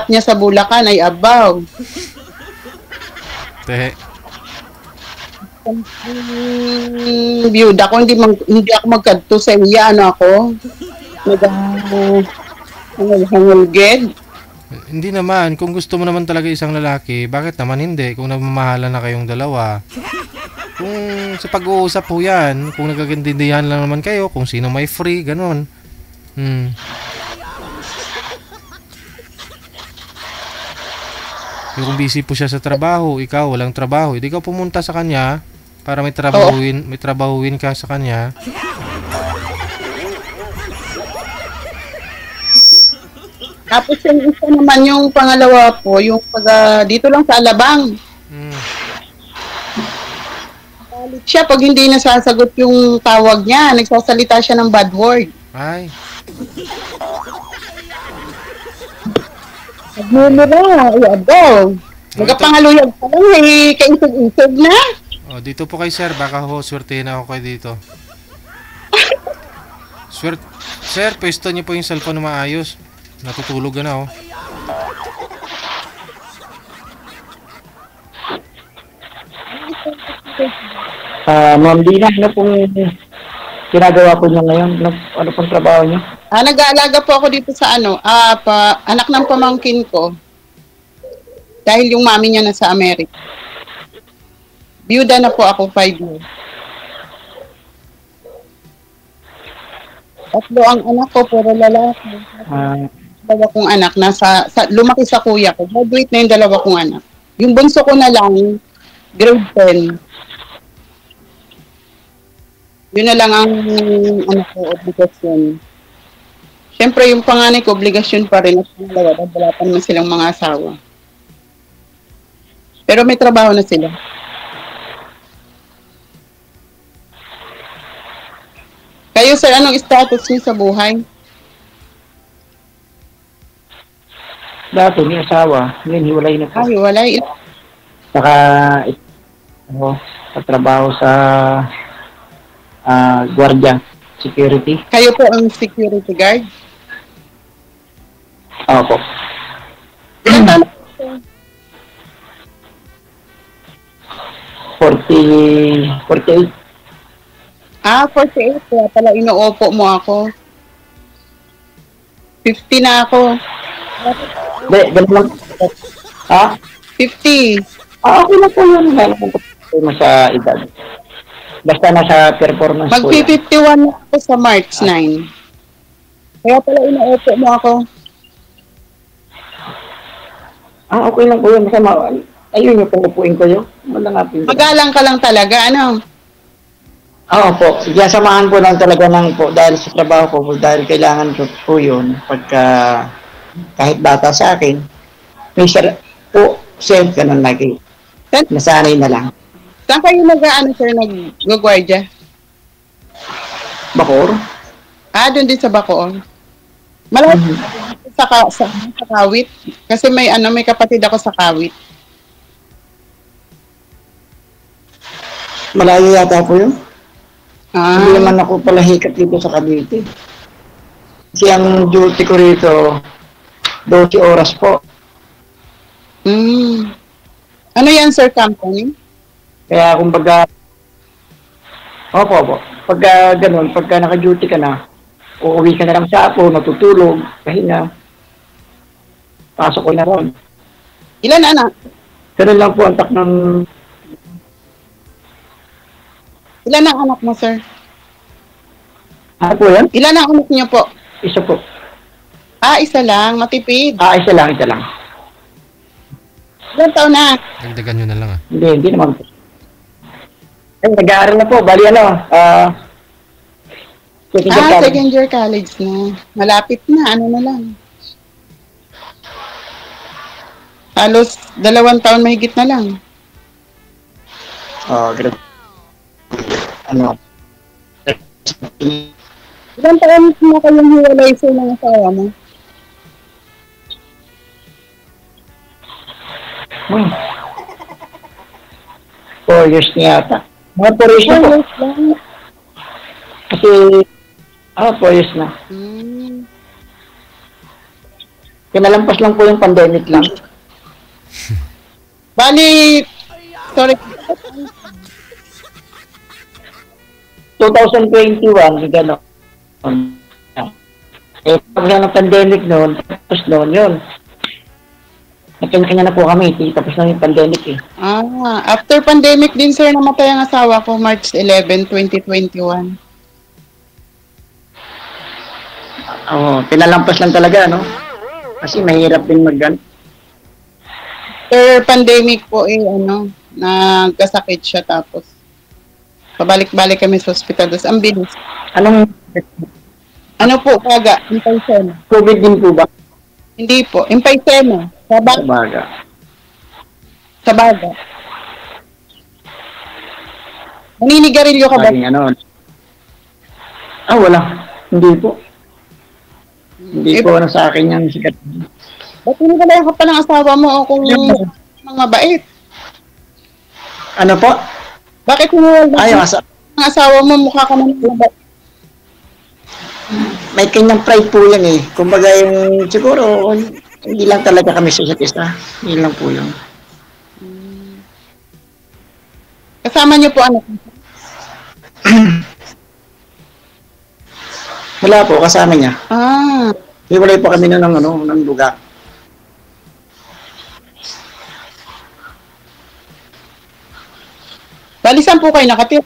anak niya sa Bulacan ay abaw. Te. Biyuda ko, hindi ako magkadto sa iya, ano ako? Hangulged. Hindi naman. Kung gusto mo naman talaga isang lalaki, bakit naman hindi? Kung nagmamahalan na kayong dalawa. Kung sa pag-uusap po yan, kung nagagantindihan lang naman kayo, kung sino may free, ganun. Kung busy po siya sa trabaho, ikaw walang trabaho, hindi ka pumunta sa kanya para may trabahuin ka sa kanya. Tapos yung isa naman, yung pangalawa po, yung dito lang sa Alabang. Galit siya pag hindi nasasagot yung tawag niya. Nagsasalita siya ng bad word. Ay. Nagmumura. Ayaw. Magapangaluyag pa lang eh. Kaisog-isog na. Dito po kay sir. Baka swertehin ako kayo dito. Sir, pwesto niyo po yung cellphone na maayos. Natutulog na Ma'am Dina, ano pong ginagawa po niya ngayon? Ano pong trabaho niya? Nag-aalaga po ako dito sa anak ng pamangkin ko. Dahil yung mami niya nasa Amerika. Biyuda na po ako 5 years. Tatlo ang anak ko, puro lalaki. Dalawa kong anak, lumaki sa kuya ko. Graduate na yung dalawa kong anak. Yung bunso ko na lang, grade 10. Yun na lang ang anak ko, obligasyon. Siyempre, yung panganay ko, obligasyon pa rin. At dalawa, wala pa naman silang mga asawa. Pero may trabaho na sila. Kayo, sir, anong status niyo sa buhay? Dati may asawa, ngayon hiwalay na po. Hiwalay. Saka, trabaho sa guardia, security. Kayo po ang security guard? Opo. Ilan taon? 48. 48. Kaya pala inuopo mo ako. 50 na ako. Hindi, ganun lang. 50. Okay na po yun. Ano sa edad. Basta nasa performance po yan. Mag-51 na ako sa March 9. Kaya pala inuopo mo ako. Okay lang po yun. Ayun yung pumupuin ko yun. Magalang ka lang talaga, ano? Oo po. Samahan po lang talaga po dahil sa trabaho ko, dahil kailangan ko po yun pagka kahit bata sa akin, may po, send ka nun lagi. Nasanay na lang. Saan kayo nag-guardia? Bacoor? Doon din sa Bacoor. Malapit sa Kawit. Kasi may kapatid ako sa Kawit. Malayo yata po yun. Hindi naman ako pala hikat dito sa Cavite. Kasi ang duty ko rito, 12 oras po. Ano yan, sir, company? Kaya kumbaga, opo. Pagka ganun, pagka naka-duty ka na, uuwi ka na lang sa ako, natutulog, pahinga. Pasok ko na ron. Ilan anak? Ganun lang po ang ng... Ilan ang anak mo, sir? Ano po yan? Ilan ang anak niyo po? Isa po. Isa lang. Matipid. Isa lang. Ilan taon na? Dagdagan nyo na lang Hindi naman po. Nag-aaral na po. Bali second year college na. Malapit na. Ano na lang. Halos 2 taon mahigit na lang. Grabe. Ilan taon na kayong hiwalay sa mga asawa mo? 4 years na yata. Mga 4 years na po. 4 years lang. Kasi, 4 years na. Pinalampas lang po yung pandemic lang. Bali, sorry, 2021, gano'n. Eh, pag ng pandemic noon, tapos noon yun. Nagkanya-kanya na po kami, tapos na yung pandemic eh. After pandemic din, sir, namatay ang asawa ko, March 11, 2021. Pinalampas lang talaga, no? Kasi mahirap din After pandemic po, nagkasakit siya, tapos pabalik-balik kami sa hospital. Tapos ang bilis. Ano po, kaga? Emphysema. COVID din po ba? Hindi po. Emphysema. Sa baga. Naninigarilyo ka ba? Wala. Hindi po. Hindi po sa akin yung sikat. Ba't hinigalayan ka pa ng asawa mo o kung mga bait? Ano po? Bakit hinigalayan ng asawa mo mukha ka naman ng bait? May kanyang pride po yan eh. Kumbaga yung siguro hindi lang talaga kami sa isa't isa. Hindi lang po yun. Kasama niyo po anak? Wala po, kasama niya. Hiwalay po kami ng lugar. Bali, saan po kayo nakatira?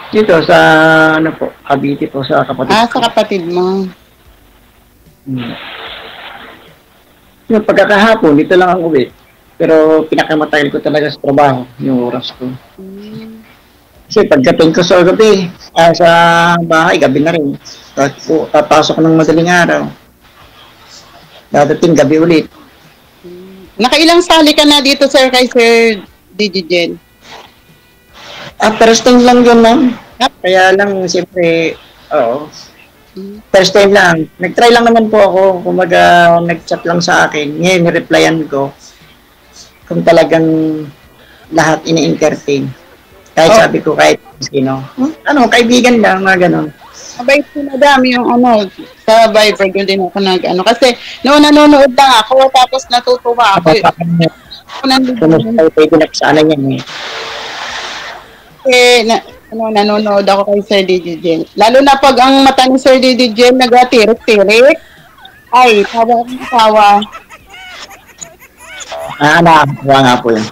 Dito sa, Cavite po, sa kapatid ko. Sa kapatid mo. Yung pagkakahapon, dito lang ang uwi. Pero pinakamatagal ko talaga sa trabaho, yung oras ko. Kasi pagdating ko sa gabi, sa bahay, gabi na rin. Tapasok ng madaling araw. Dadating gabi ulit. Nakailang sali ka na dito, sir, kay Sir Digigen? First time lang yun, ma'am. Kaya lang, siyempre, first time lang. Nag-try lang naman po ako. Kumaga, nag-chat lang sa akin. Ngayon, nireplyan ko. Kung talagang lahat ini-entertain. Kahit sabi ko, kahit sino. Kaibigan lang, mga ganon. Mabait si Madam yung sa Viber, yun din ako kasi noon nanonood lang ako, tapos natutuwa ako. Pwede na sana yan eh. Nanonood ako kay Sir Digigen. Lalo na pag ang mata ni Sir Digigen nag-tirik-tirik. Ay, tawa. Nakakawa nga po yun.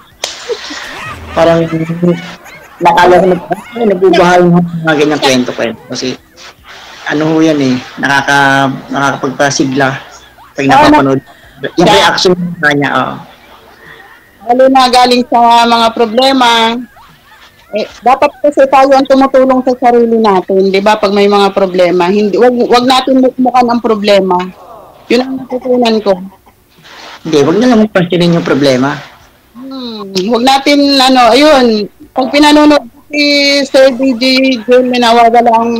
Parang nakala ko nagbubahay ng mga ganyang kwento. Kasi yan eh, nakakapagpasigla pag napapanood. Yung reaction niya, Lalo na galing sa mga problema. Dapat kasi tayo ang tumutulong sa sarili natin, di ba? Pag may mga problema, wag natin mukmukan ang problema. Yun ang natutunan ko. Hindi, wag na lang pansinin yung problema. Wag natin, pag pinanonood si Sir DJ, nawawala ang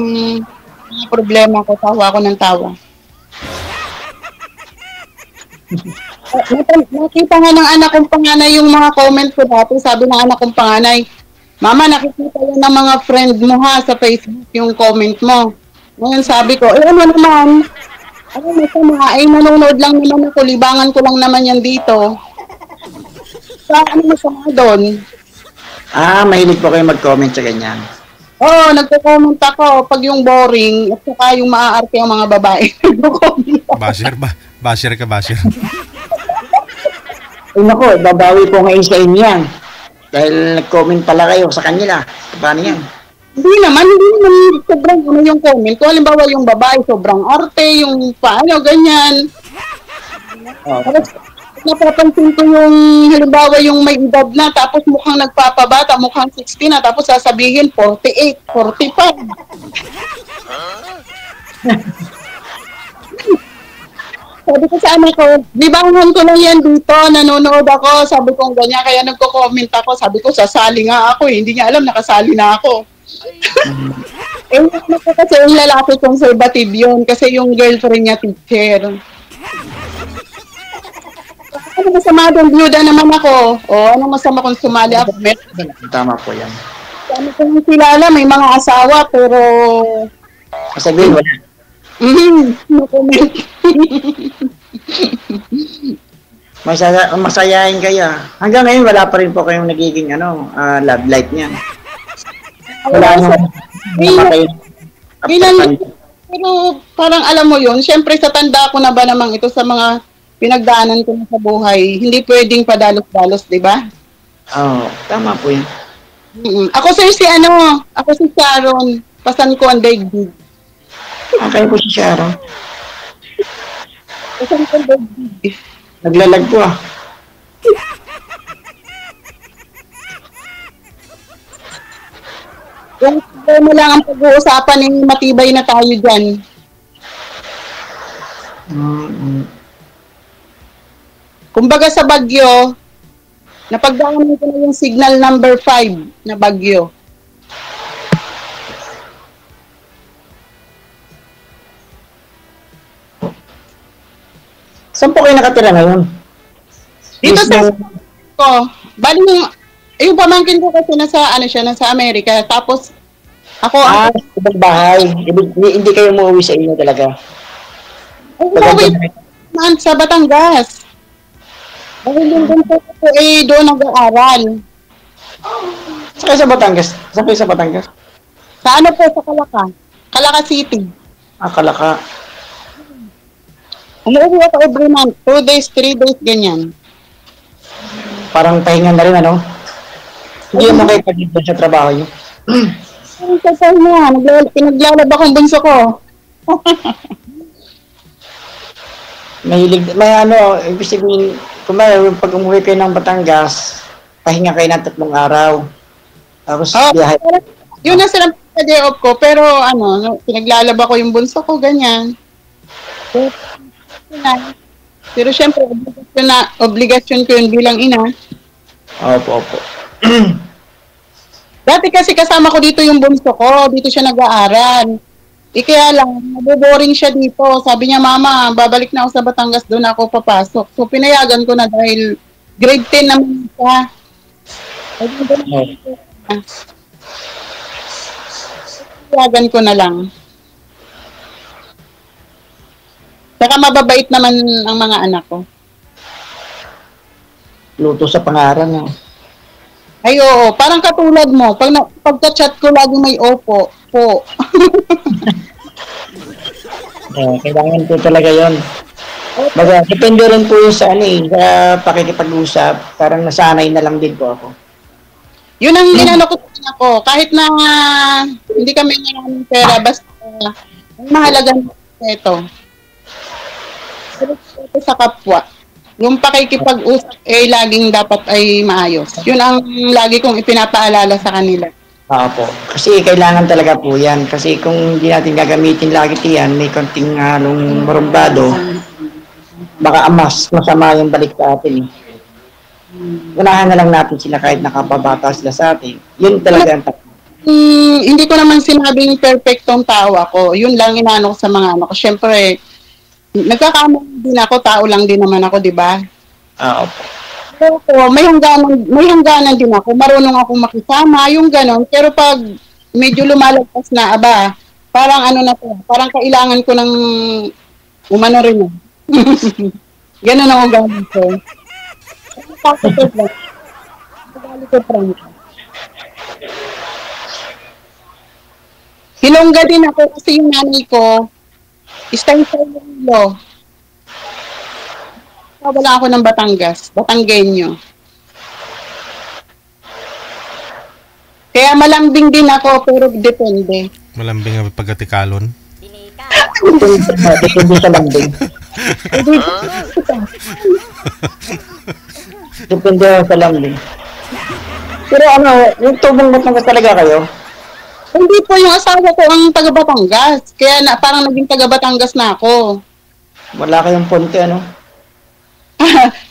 problema ko, tawa ako ng tawa. Nakita nga ng anak kong panganay yung mga comment ko dati. Sabi ng anak kong panganay, Mama, nakikita yun ng mga friend mo sa Facebook yung comment mo. Ngayon sabi ko, ano naman? Nanonood lang naman ako, libangan ko lang naman yan dito. Ano masama doon? Mahilig po kayo mag-comment sa ganyan. Nagko-comment ako pag yung boring at saka yung maaarte ang mga babae. Basher ka. Nako, babawi po ngayon sa inyo yan. Dahil nag-comment pala kayo sa kanila. Paano yan? Hindi naman sobrang yung comment. Kung halimbawa yung babae, sobrang arte, yung paano, ganyan. Tapos, napapansin ko yung halimbawa yung may edad na, tapos mukhang nagpapabata, mukhang 16 na, tapos sasabihin 48, 45. Sabi ko sa anak ko, libangan ko lang yan dito, nanonood ako, sabi ko ganyan, kaya nagko-comment ako, sabi ko sasali nga ako, hindi niya alam, nakasali na ako. Kasi yung lalaki conservative yun, kasi yung girlfriend niya teacher. Ano masama doon, byuda naman ako. Ano masama kung sumali ako? Tama po yan. Ano ko nang kilala, may mga asawa, pero... Sabihin, wala. No comment. Masayahin kayo. Hanggang ngayon, wala pa rin po kayong nagiging love life niya. Wala na. Namatay. Pero parang alam mo yun, syempre sa tanda ko na ba namang ito sa mga pinagdaanan ko na sa buhay, hindi pwedeng padalos-dalos, di ba? Oo, tama po yun. Ako si Sharon, pasan ko ang daigdig. Kayo po si Sharon. Pasan ko ang daigdig. Naglalag po Kung mo lang ang pag-uusapan, matibay na tayo dyan. Kumbaga sa Bagyo, napagdaanan ko na yung signal number 5 na Bagyo. Saan po kayo nakatira ngayon? Dito sa ko, bali yung pamangkin ko kasi nasa Amerika, tapos ako ibang bahay. Hindi kayo umuwi sa inyo talaga. umuwi naman sa Batangas. Dahil yung bunso ko doon nag-aaral. Saan kayo sa Batangas? Saan kayo sa Batangas? Sa ano po, sa Calaca. Calaca City. Calaca. Umuwi ako every month, 2 days, 3 days, ganyan. Parang pahinga na rin, ano? Hindi mo kayo pag-ibig sa trabaho niyo. Sa pahinga, pinaglalaba akong bunso ko. Ibig sabihin, pag umuwi kayo ng Batangas, pahinga kayo ng 3 araw. Tapos biyahe. Yun na silang day off ko, pero pinaglalaba ko yung bunso ko, ganyan. Pero syempre, obligasyon ko yun bilang ina. Opo. Dati kasi kasama ko dito yung bunso ko, dito siya nag-aaral. Kaya lang, naboboring siya dito. Sabi niya, Mama, babalik na ako sa Batangas, doon ako papasok. So, pinayagan ko na dahil grade 10 naman siya. Pinayagan ko na lang. Saka mababait naman ang mga anak ko. Luto sa pangaran. Ay, oo. Parang katulad mo. Pagka-chat ko, lagi may opo. Po. Kailangan po talaga yun. Depende rin po yun sa pakikipag-usap. Parang nasanay na lang din po ako. Yun ang ginano ko sa anak ko. Kahit na hindi kami ng pera, basta ang mahalaga ito. Sa kapwa. Yung pakikipag-usap laging dapat ay maayos. Yun ang lagi kong ipinapaalala sa kanila. Po. Kasi kailangan talaga po yan. Kasi kung hindi natin gagamitin lagi yan, may konting halong marumbado, baka masama yung balik sa atin. Unahan na lang natin sila kahit nakababata sila sa atin. Yun talaga ang hindi ko naman sinabing perfectong tao ako. Yun lang inaano ko sa mga anak ko. Siyempre, nagkakamali din ako, tao lang din naman ako, di ba? Opo. Pero may hangganan din ako. Marunong akong makisama, yung ganon. Pero pag medyo lumalagpas na, parang parang kailangan ko ng umano rin. Ganon ang ugali ko. Hilongga din ako kasi yung nanay ko, Istay-Iloilo. Wala ako ng Batangas. Batanggenyo. Kaya malambing din ako, pero depende. Malambing ang pagkatikalon? Depende sa lambing. Depende sa lambing. Pero yung tubong Batangas talaga kayo? Hindi po, yung asawa ko ang taga Batangas. Kaya parang naging taga Batangas na ako. Wala kayong ponte,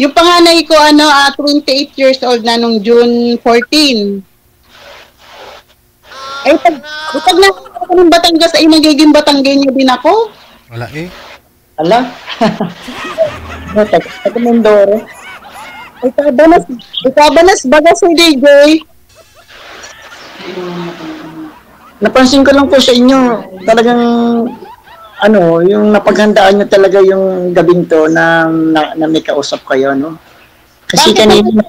Yung panganay ko, 28 years old na nung June 14. Pag nakita ko ng Batangas, nagiging Batanggenyo din ako. Wala Ala? Taga Mindoro. Ikabanas baga si DJ. Napansin ko lang po sa inyo, talagang ano, yung napaghandaan nyo talaga yung gabing to na may kausap kayo, no? Kasi Bakit kanina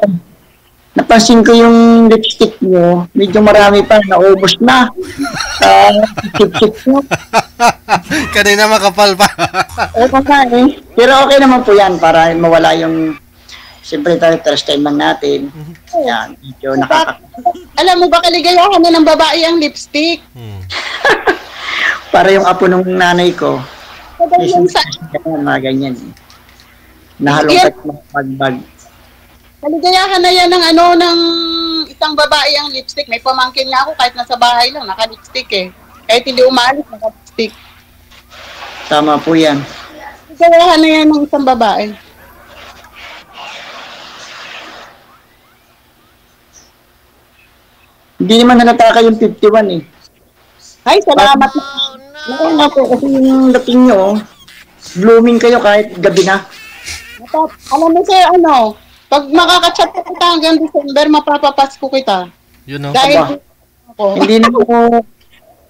napansin ko yung lipstick nyo, medyo marami pa, naubos na. Chip-chip nyo. Kanina makapal pa. Oo nga eh. Pero okay naman po yan para mawala yung, siyempre tayo, first time lang natin. Yan, medyo Alam mo ba kaligayahan na ng babae ang lipstick? para yung apo ng nanay ko, Kadang yung sa mga ganyan. Nahalongkat ng pagbag. kaligayahan na yan ng ng isang babae ang lipstick. May pamangkin nga ako kahit nasa bahay lang, naka-lipstick eh. Kahit hindi umalis, naka-lipstick. Tama po yan. Kaligayahan na yan ng isang babae. Hindi naman halata yung 51 eh. Ay, salamat. Oo nga po, kasi yung dating nyo, blooming kayo kahit gabi na. Alam mo sir, pag makakachat ko kita hanggang December, mapapapasko kita. Yun, no? Dahil ako. Hindi na po,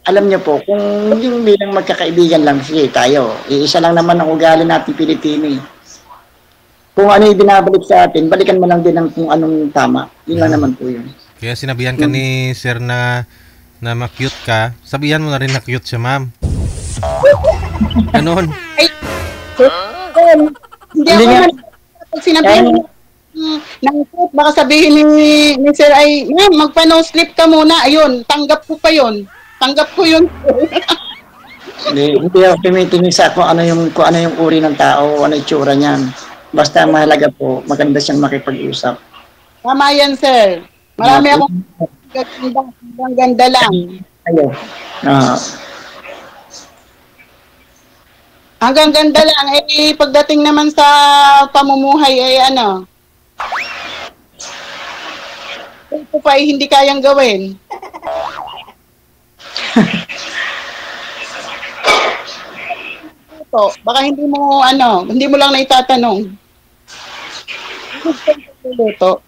alam niyo po, kung yung bilang magkakaibigan lang, sige tayo. Iisa lang naman ang ugali natin Pilipino eh. Kung ano yung binabalik sa atin, balikan mo lang din ang kung anong tama. Yun lang naman po yun. Kaya sinabihan ka ni sir na ma-cute ka, sabihan mo na rin na cute siya, ma'am. Ganon. Ay, hindi ako nga. pag sinabihan ng cute, baka sabihin ni sir ay, ma'am, magpa-no sleep ka muna. Ayun, tanggap ko pa yun. Tanggap ko yun. Hindi ako tumitingin sa kung ano yung uri ng tao, ano yung tsura niyan. Basta mahalaga po, maganda siyang makipag-usap. Tama yan, sir. Marami akong ganda lang. Ayo. Hanggang ganda lang. Eh, pagdating naman sa pamumuhay, ito pa ay hindi kayang gawin. Ito, baka hindi mo lang naitatanong. Ito.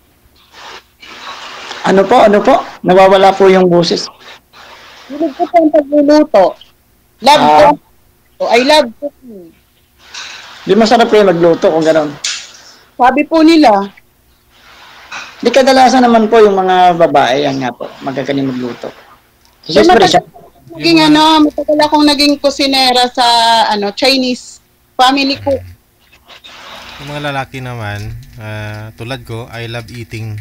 Ano po? Nawawala po yung boses. Hilig ko sa pagluluto. Love ko. I love cooking. Di masarap kayo magluto kung gano'n. Sabi po nila. Di kadalasan naman po yung mga babae, yan nga po, magkakaning magluto. Siyempre siya. Matagal akong naging kusinera sa Chinese family cook. Yung mga lalaki naman, tulad ko, I love eating.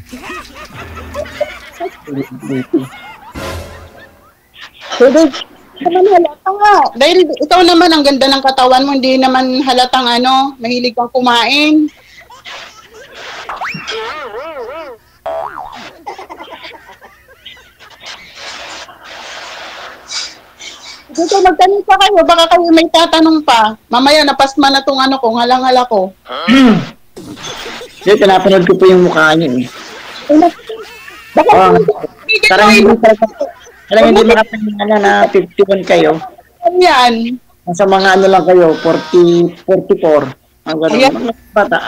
Naman halata nga. Dahil ikaw naman ang ganda ng katawan mo, hindi naman halatang mahilig kang kumain. Dito magtanong pa kayo, baka kayo may tatanong pa. Mamaya napasma na tong kung halang-hala ko. Dito, napanood ko po yung mukha niyo eh. Baka Parang hindi makapaniwala na 51 kayo. yan. Sa mga lang kayo, 44. Ang Ayan. gano'n. Bata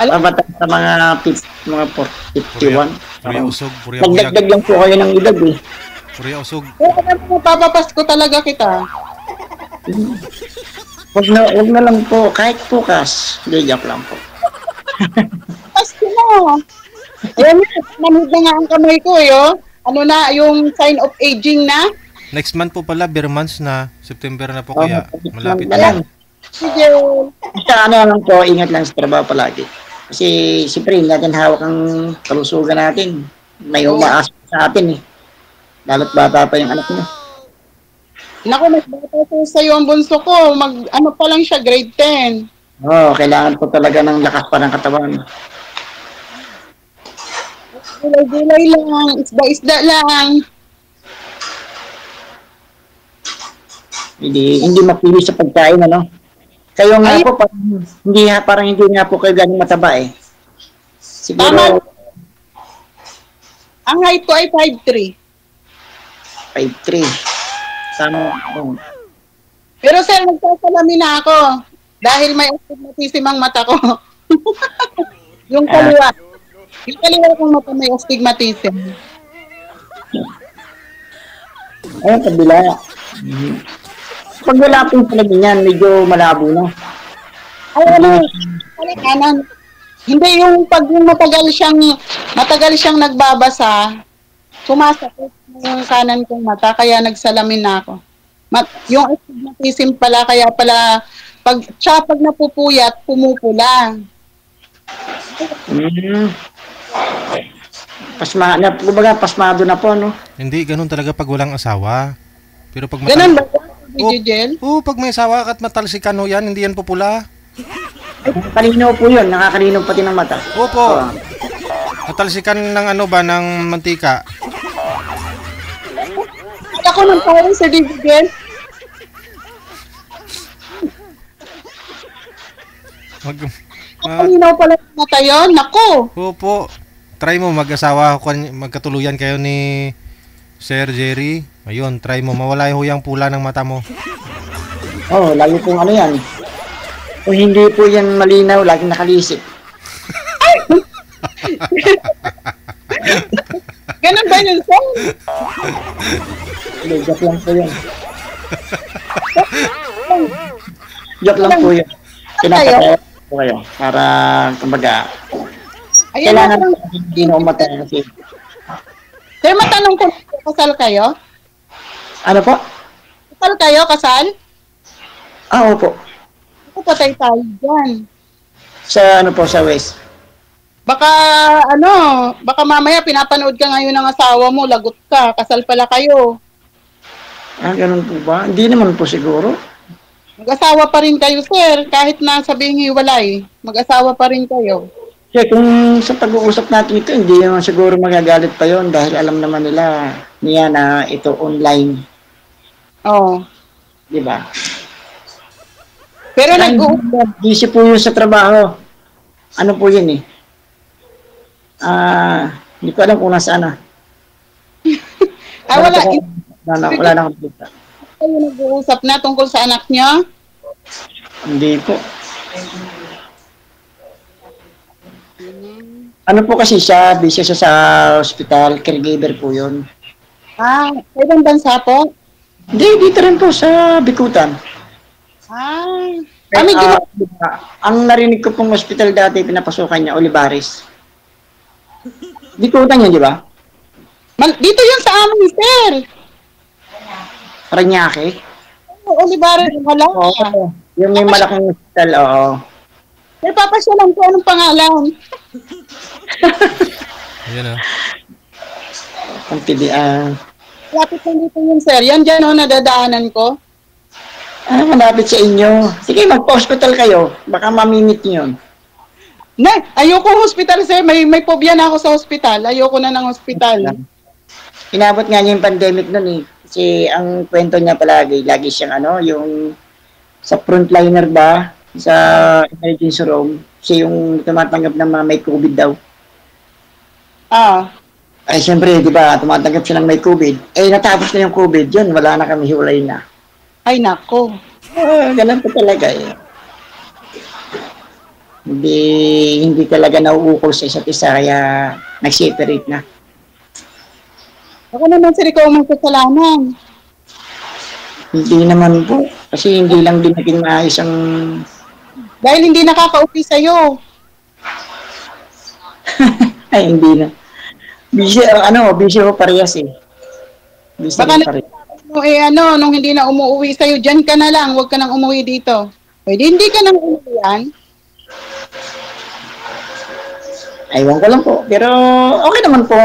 sa mga 51. Purya usog, purya Nagdagdag buyag. lang po kayo ng edad eh. Purya usog. Papapasko talaga kita. Huwag na lang po, kahit bukas. Joke lang po. Pasko na. Ayan na, manhid na nga ang kamay ko yung sign of aging na. Next month po pala, bare months na. September na po kaya. Malapit na na. lang. Sige. Basta lang po, ingat lang sa trabaho palagi. Kasi siyempre, hindi natin hawak ang kalusugan natin. May umaasa sa atin eh. Lalo't bata pa yung anak niya. Naku, mas bata po sa'yo ang bunso ko. Pa lang siya, grade 10. Kailangan po talaga ng lakas pa ng katawan. Gulay-gulay lang, isda-isda lang. Hindi mapili sa pagkain, Kayo nga po, parang hindi nga po kayo galing mataba eh. Siguro, Tama. Ang height ko ay 5'3". 5'3". Tama. Pero sir, nagsasalamin na ako. Dahil may astigmatism ang mata ko. Yung kaliwa. Yung kaliwa kong mata may astigmatism. Ayun, kabila. pag wala po talaga yan, medyo malabo na. Ay, ano, kanan. Hindi yung pag yung matagal siyang nagbabasa, sumasakit yung kanan kong mata, kaya nagsalamin na ako. Yung astigmatism pala, kaya pala, pag napupuyat, pumupula. Kumbaga, pasmado na po, no? Hindi, ganun talaga pag walang asawa. Pero pag Ganun ba? Jel? pag may asawa at matalsikan ho yan, hindi yan pupula. Nakalinaw po yun, nakakalinaw pati ng mata. Opo. Matalsikan ng ng mantika. Ako ng parang sa Jel. Kalinaw pala yung mata yun. Naku! Opo. Try mo mag-asawa, magkatuluyan kayo ni Sir Jerry. Ayun, try mo. Mawala yung pula ng mata mo. Lagi pong ano yan. Kung hindi po yan malinaw, laging nakalisip. Ganun ba yun, sir? Joke lang po yun. Joke lang po yun. Pinapataya po kayo para, kumbaga, kailangan hindi na umatay kasi. Sir, matanong ko, kasal kayo? Ano po? Kasal kayo, kasal? Opo. Ako patay tayo dyan. Sa sa West. Baka mamaya pinapanood ka ngayon ng asawa mo, lagot ka, kasal pala kayo. Ganun po ba? Hindi naman po siguro. Mag-asawa pa rin kayo, sir, kahit na sabihing hiwalay, mag-asawa pa rin kayo. Kaya kung sa pag-uusap natin ito, hindi naman siguro magagalit pa yon dahil alam naman nila niya na ito online. Oo. Di ba? Pero busy po yun sa trabaho. Ano po yun eh? Hindi ko alam kung nasaan na. Wala na akong kita. Kayo nag-uusap na tungkol sa anak niya? Hindi po. Ano po kasi siya, busy siya sa hospital, caregiver po yun. Sa ibang bansa po? Hindi, dito rin po sa Bikutan. Ang narinig ko pong hospital dati, pinapasukan niya, Olivares. Bikutan yun, di ba? Dito yun sa amin, sir. Paranaque? Olivares, wala. Yung may malaking hospital, oo. Sir, papasyalan ko anong pangalan. Ayan Ang PDA. Lapit lang dito yun, sir. Yan dyan, nadadaanan ko. Malapit sa inyo. Sige, magpa-hospital kayo. Baka mamimit niyo yun. Ayoko hospital, sir. May phobia na ako sa hospital. Ayoko na ng hospital. Inabot nga niya yung pandemic nun eh. Kasi ang kwento niya palagi, lagi siyang yung sa frontliner ba, sa emergency room, siya yung tumatanggap ng mga may COVID daw. Ay, siyempre, di ba, tumatanggap siya ng may COVID. Natapos na yung COVID, yun, wala na kami, hiwalay na. Ay, nako. Ganun po talaga eh. Hindi talaga nauukol sa isa't isa, kaya nag-separate na. Ako naman, sir, ikaw ang kasalanan. Hindi naman po. Kasi hindi lang din naging maayos ang... Dahil hindi nakaka-uwi sa'yo. Ay, hindi na. Busy ko parehas eh. Busy baka parehas. Nung hindi na umuwi sa'yo, dyan ka na lang, huwag ka nang umuwi dito. Pwede hindi ka nang umuwian. Aywan ko lang po. Pero okay naman po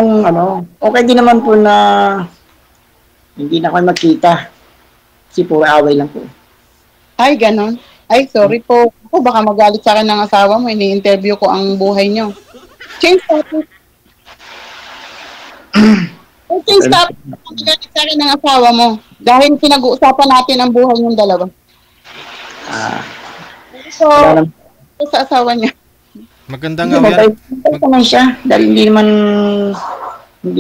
okay din naman po na hindi na kayo magkita. Kasi puro away lang po. Ay, ganon. Ay, sorry po. Ako, baka magalit sa akin ng asawa mo. Ini-interview ko ang buhay nyo. Change topic. Change topic. Magalit sa akin ng asawa mo. Dahil pinag-uusapan natin ang buhay ng dalawa. So, sa asawa niya. Maganda nga yan. Naman siya. Dahil hindi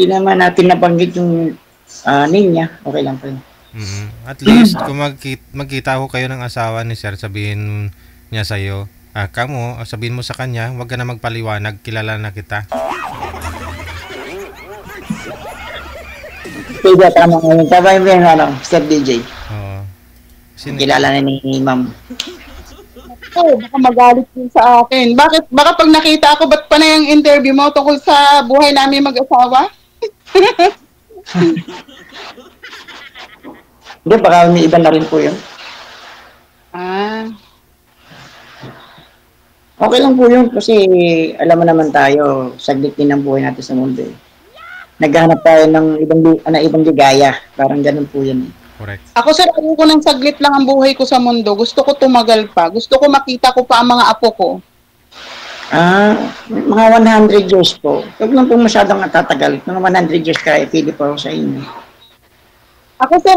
naman natin nabanggit yung name niya. Okay lang po yun. At least, kung magkita ko kayo ng asawa ni Sir, sabihin niya sa'yo, sabihin mo sa kanya, huwag ka na magpaliwanag, kilala na kita. Pwede tama ngayon. Tabay mo yung Sir DJ. Oo. Kilala na ni ma'am. Oh, baka magalit yun sa akin. Bakit? Baka pag nakita ako, ba't pa na yung interview mo tungkol sa buhay namin mag-asawa? Hindi, baka may iba na rin po yun. Ah, Okay lang po yun kasi alam mo naman tayo, saglit din ang buhay natin sa mundo. Naghahanap tayo ng ibang ligaya. Parang ganun po yun. Correct. ako sir, ayoko ng saglit lang ang buhay ko sa mundo. Gusto ko tumagal pa. Gusto ko makita ko pa ang mga apo ko. Mga 100 years po. Huwag lang po masyadong natatagal. Mga 100 years kaya pili po ako sa inyo. Ako sir,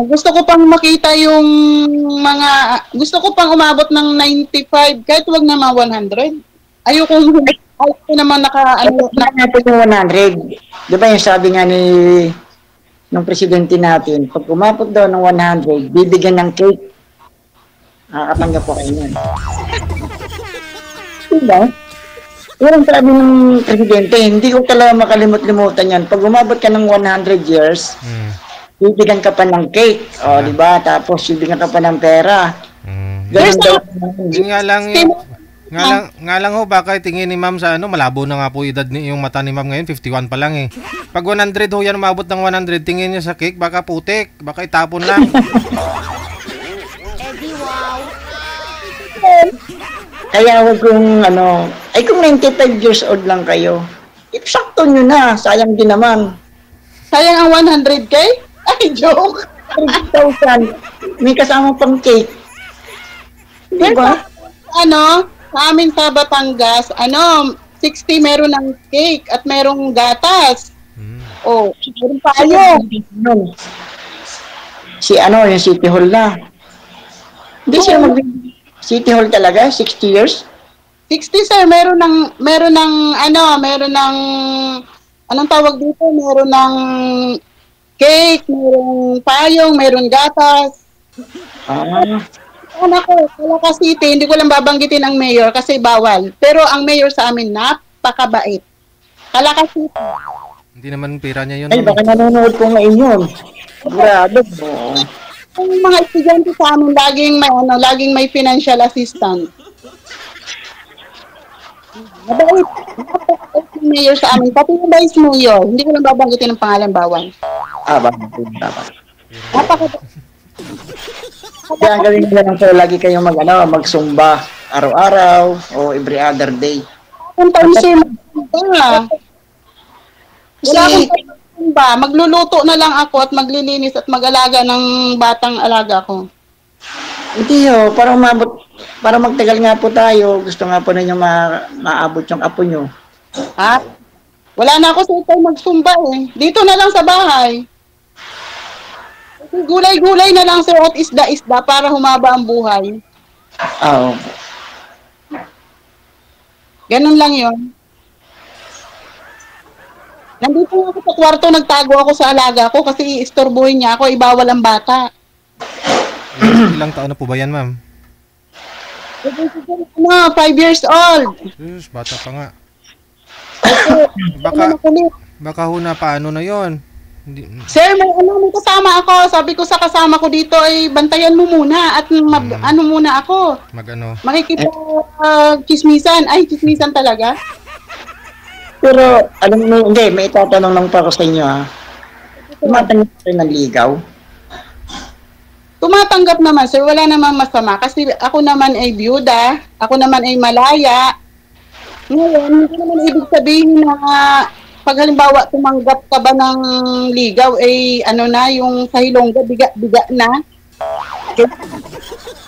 gusto ko pang makita yung mga, gusto ko pang umabot ng 95, kahit wag naman 100. Ayoko naman Na po yung 100. Di ba yung sabi nga ni ng presidente natin, pag umabot daw ng 100, bibigyan ng cake. Nakakatanggap po kayo nun. Diba? Yun ang sabi ng presidente, hindi ko talaga makalimut-limutan yan. Pag umabot ka ng 100 years, bibigyan ka pa ng cake. O, di ba? Tapos, bibigyan ka pa ng pera. Ganun daw. Yun nga lang ho, baka tingin ni ma'am sa malabo na nga po edad yung mata ni ma'am ngayon, 51 pa lang eh. Pag 100 ho yan, umabot ng 100, tingin niya sa cake, baka putik, baka itapon lang. Eddie, wow. Kaya huwag kung kung 95 years old lang kayo, ipsakto nyo na, sayang din naman. sayang ang 100K? Ay, joke. 30,000, may kasama pang cake. Diba? Sa amin sa Batangas, 60 meron ng cake at merong gatas. Oh, meron pa Yung City Hall na. Hindi siya City Hall talaga, 60 years? 60 sir, meron ng anong tawag dito? Meron ng cake, merong payong, meron gatas. Calaca City, hindi ko lang babanggitin ang mayor kasi bawal. Pero ang mayor sa amin, napakabait. Calaca City. Hindi naman pera niya yun. Ay, baka nanonood ko ngayon yun. Sigurado. Ang mga estudyante sa amin, laging may financial assistance. Mabait. Napakabait yung mayor sa amin. Pati yung vice mayor. Hindi ko lang babanggitin ang pangalan, bawal. Dapat. Napakabait. Kaya ang gawin nila lang lagi kayong magsumba araw-araw o every other day. Kung tayo sir, wala akong ba, magluluto na lang ako at maglilinis at mag-alaga ng batang alaga ko. Hindi para magtagal nga po tayo, gusto nga po ninyo maabot yung apo nyo. Ha? Wala na ako sa tayo magsumba eh. Dito na lang sa bahay. Gulay-gulay na lang sir at isda-isda para humaba ang buhay. Oo. Ganun lang yon. Nandito ako sa kwarto, nagtago ako sa alaga ko kasi istorbohin niya ako, ibawal ang bata. Ilang taon na po ba yan, ma'am? 5 years old. Sus, bata pa nga. Baka Baka ho na paano na yon. Sir, may kasama ako. Sabi ko sa kasama ko dito ay bantayan mo muna at muna ako. Makikita chismisan. Ay, chismisan talaga. Pero, alam mo, hindi, may itatanong lang pa ako sa inyo ha. Tumatanggap kayo ng ligaw? Tumatanggap naman, sir. Wala namang masama. Kasi ako naman ay byuda. Ako naman ay malaya. Ngayon, hindi naman ibig sabihin na pag halimbawa tumanggap ka ba ng ligaw, yung sa Hilongga, biga na.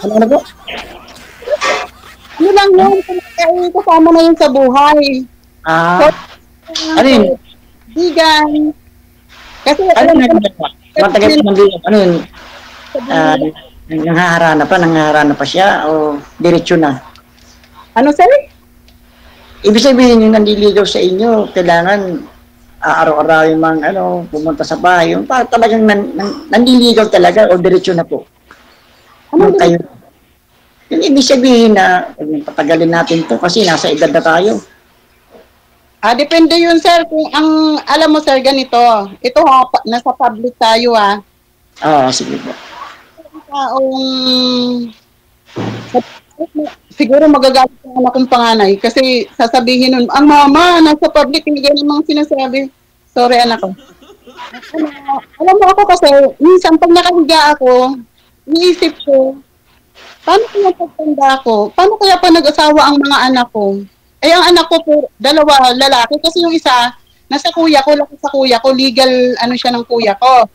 Ano na po? Ano lang yun, kasama na yun sa buhay. Ano yun? Bigan. Kasi matagal ng ligaw, ano yun? Nangaharana pa siya o diretso na? Ano, sir? Ibig sabihin yung nandiligaw sa inyo, kailangan araw-araw yung pumunta sa bahay. Yung talagang nandiligaw talaga o diretso na po. Ano kayo? Yung ibig sabihin na patagalin natin to kasi nasa edad na tayo. Depende yun, sir. Kung alam mo, sir, ganito. Ito nasa public tayo sige po. taong siguro magagalit ang anak kong panganay kasi sasabihin nun, ang mama, nasa public, hindi ganun mga sinasabi. Sorry, anak ko. Alam mo ako kasi, minsan pag nakahiga ako, iniisip ko, paano kaya pagtanda ko? Paano kaya pa nag-asawa ang mga anak ko? Eh, ang anak ko po, dalawa lalaki kasi yung isa, nasa kuya ko, laki sa kuya ko, legal ano siya ng kuya ko.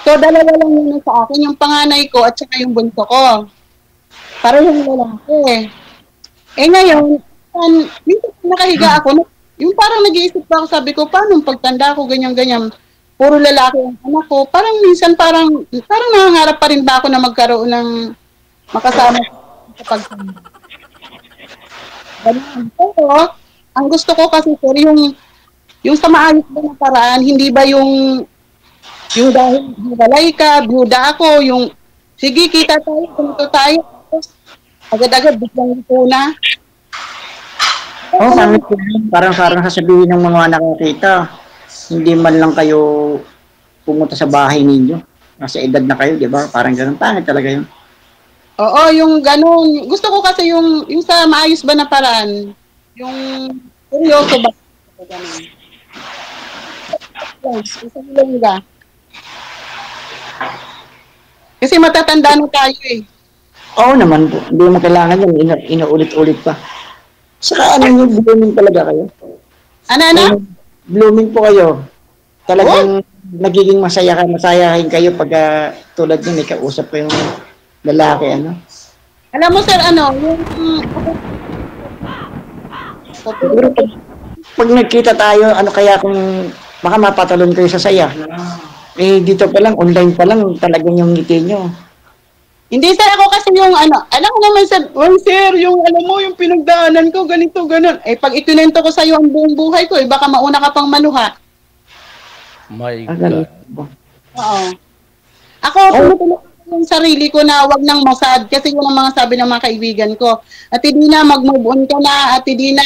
So, dalawa lang yun sa akin, yung panganay ko at saka yung bunso ko. Para yung lalaki. Eh ngayon, minsan nakahiga ako, yung parang nag-iisip ako, sabi ko, paano pagtanda ko, ganyan-ganyan, puro lalaki ang anak ko. Parang minsan, parang nangangarap pa rin ba ako na magkaroon ng makasama sa pagtanda. Ganun. Pero, ang gusto ko kasi, sir, yung sa maayos ba na paraan, hindi ba yung dahil hiwalay ka, byuda ako, yung, sige, kita tayo, ganito tayo, agad-agad, biglang ito na. Oo, pangit po yun. Parang sasabihin ng mga nakakita, hindi man lang kayo pumunta sa bahay ninyo. Nasa edad na kayo, di ba? Parang ganun. Pangit talaga yun. Oo, yung ganun. Gusto ko kasi yung sa maayos ba na paraan. Yung seryoso ba? Ganun. Isang lingga. Kasi matatanda na tayo eh. Oo naman po. Hindi mo kailangan yun. Inuulit-ulit pa. Saka ano yung blooming talaga kayo? Ano? Blooming po kayo. Talagang nagiging masayahin kayo pag tulad nyo, may kausap po yung lalaki, ano? Alam mo sir, ano? Siguro pag nagkita tayo, ano kaya kung baka mapatalon kayo sa saya. Eh, dito pa lang, online pa lang, talagang yung ngiti nyo. Hindi sir, ako kasi yung ano, alam mo naman sir, sir, yung alam mo, yung pinagdaanan ko, ganito, ganon. Eh, pag ikinento ko sa'yo ang buong buhay ko, baka mauna ka pang maluha. My God. Oo. Ako, tinutulog ko yung sarili ko na wag nang masad kasi yun ang mga sabi ng mga kaibigan ko. At hindi na mag-move on ka na, at hindi na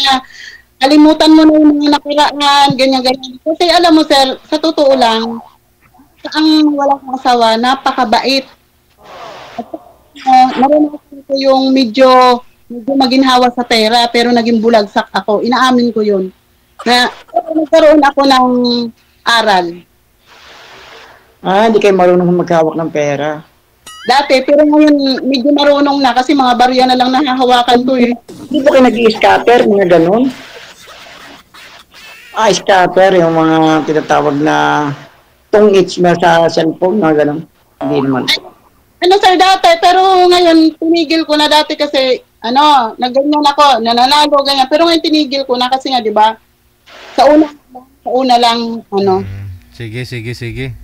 kalimutan mo na yung mga nakaraan, ganyan-ganyan. Kasi alam mo sir, sa totoo lang, ang walang asawa, napakabait. At naranasan ko yung medyo maginhawa sa pera pero naging bulagsak ako. Inaamin ko yun. Na nagkaroon ako ng aral. Hindi kayo marunong maghawak ng pera. Dati, pero ngayon medyo marunong na kasi mga barya na lang nahahawakan ko eh. Hindi ba kayo nag-i-scatter, mga ganun? Scatter, yung mga tinatawag na tong-its na sa cellphone, mga ganun. Hindi naman. Ano sir, dati, pero ngayon tinigil ko na dati kasi, nagganyan ako, nananalo, ganyan. Pero ngayon tinigil ko na kasi nga, di ba? Sa una lang, Sige.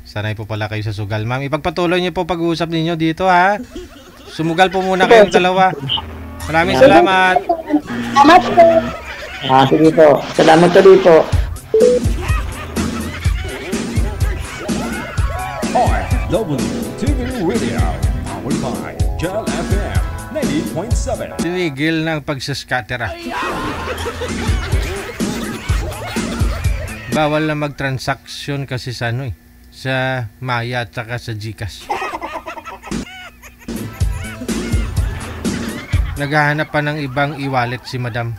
Sanay po pala kayo sa sugal. Ma'am, ipagpatuloy niyo po pag-uusap ninyo dito, ha? Sumugal po muna kayong dalawa. Maraming salamat. Salamat po. Sige po. Salamat tuloy po. WTV Radio, powered by Gel FM 90.7. Tinigil ng pagsascatter. Bawal na mag-transaction kasi sa sa Maya at saka sa GCash. Naghahanap pa ng ibang e-wallet si Madam.